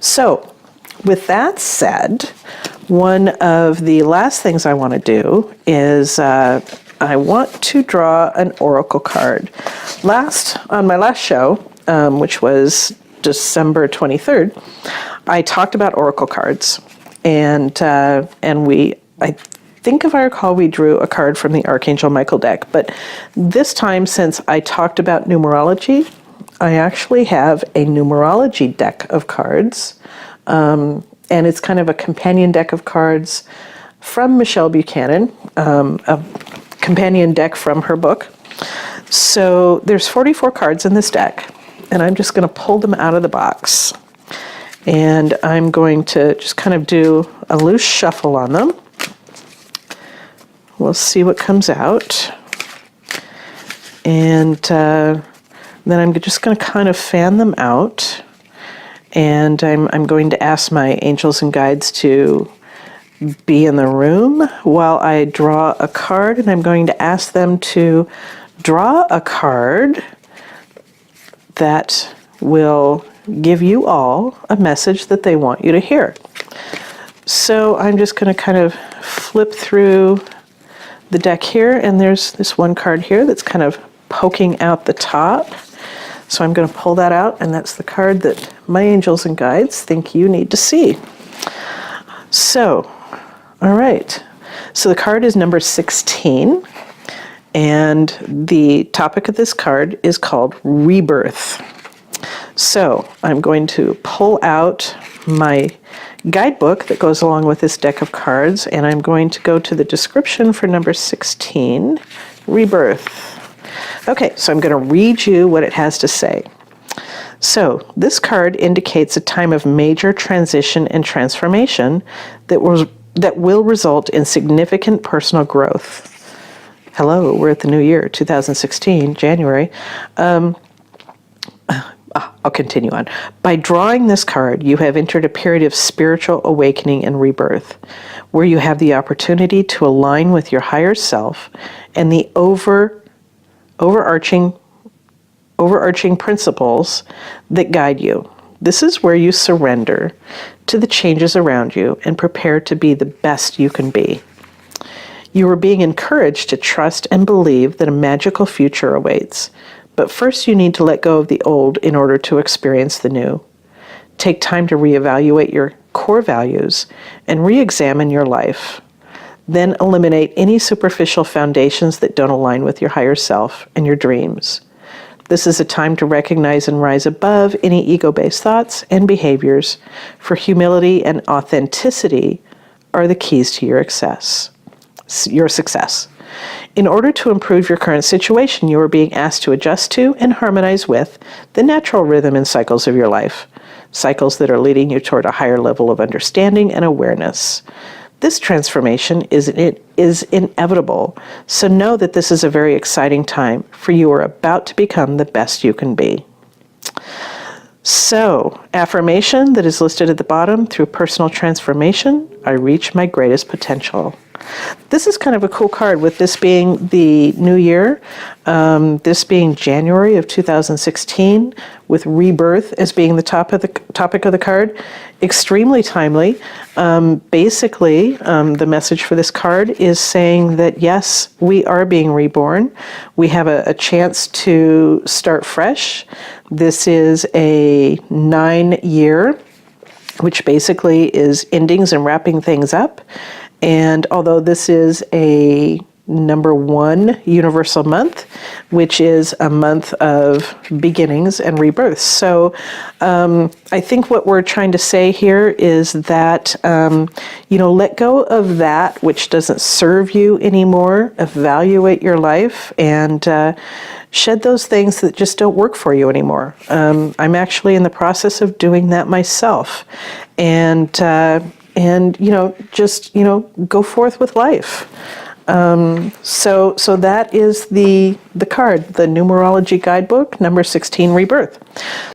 So with that said, one of the last things I want to do is I want to draw an oracle card. On my last show, which was December 23rd, I talked about oracle cards, and I think if I recall, we drew a card from the Archangel Michael deck. But this time, since I talked about numerology, I actually have a numerology deck of cards, and it's kind of a companion deck of cards from Michelle Buchanan, a companion deck from her book. So there's 44 cards in this deck, and I'm just going to pull them out of the box. And I'm going to just kind of do a loose shuffle on them. We'll see what comes out. And then I'm just going to kind of fan them out. And I'm going to ask my angels and guides to be in the room while I draw a card, and I'm going to ask them to draw a card that will give you all a message that they want you to hear. So I'm just going to kind of flip through the deck here, and there's this one card here that's kind of poking out the top. So I'm going to pull that out, and that's the card that my angels and guides think you need to see. So, all right. So the card is number 16, and the topic of this card is called Rebirth. So I'm going to pull out my guidebook that goes along with this deck of cards, and I'm going to go to the description for number 16, Rebirth. Okay, so I'm going to read you what it has to say. So this card indicates a time of major transition and transformation that will result in significant personal growth. Hello, we're at the new year, 2016, January. I'll continue on. By drawing this card, you have entered a period of spiritual awakening and rebirth, where you have the opportunity to align with your higher self and the overarching principles that guide you. This is where you surrender to the changes around you and prepare to be the best you can be. You are being encouraged to trust and believe that a magical future awaits. But first you need to let go of the old in order to experience the new. Take time to reevaluate your core values and re-examine your life. Then eliminate any superficial foundations that don't align with your higher self and your dreams. This is a time to recognize and rise above any ego-based thoughts and behaviors, for humility and authenticity are the keys to your success. In order to improve your current situation, you are being asked to adjust to and harmonize with the natural rhythm and cycles of your life, cycles that are leading you toward a higher level of understanding and awareness. This transformation is inevitable, so know that this is a very exciting time, for you are about to become the best you can be. So, affirmation that is listed at the bottom: through personal transformation, I reach my greatest potential. This is kind of a cool card, with this being the new year, this being January of 2016, with rebirth as being the topic of the card. Extremely timely. Basically, the message for this card is saying that yes, we are being reborn. We have a chance to start fresh. This is a 9-year, which basically is endings and wrapping things up. And although this is a number 1 universal month, which is a month of beginnings and rebirth. So I think what we're trying to say here is that, let go of that which doesn't serve you anymore, evaluate your life, and shed those things that just don't work for you anymore. I'm actually in the process of doing that myself. And go forth with life. So that is the card, the Numerology Guidebook, number 16, Rebirth.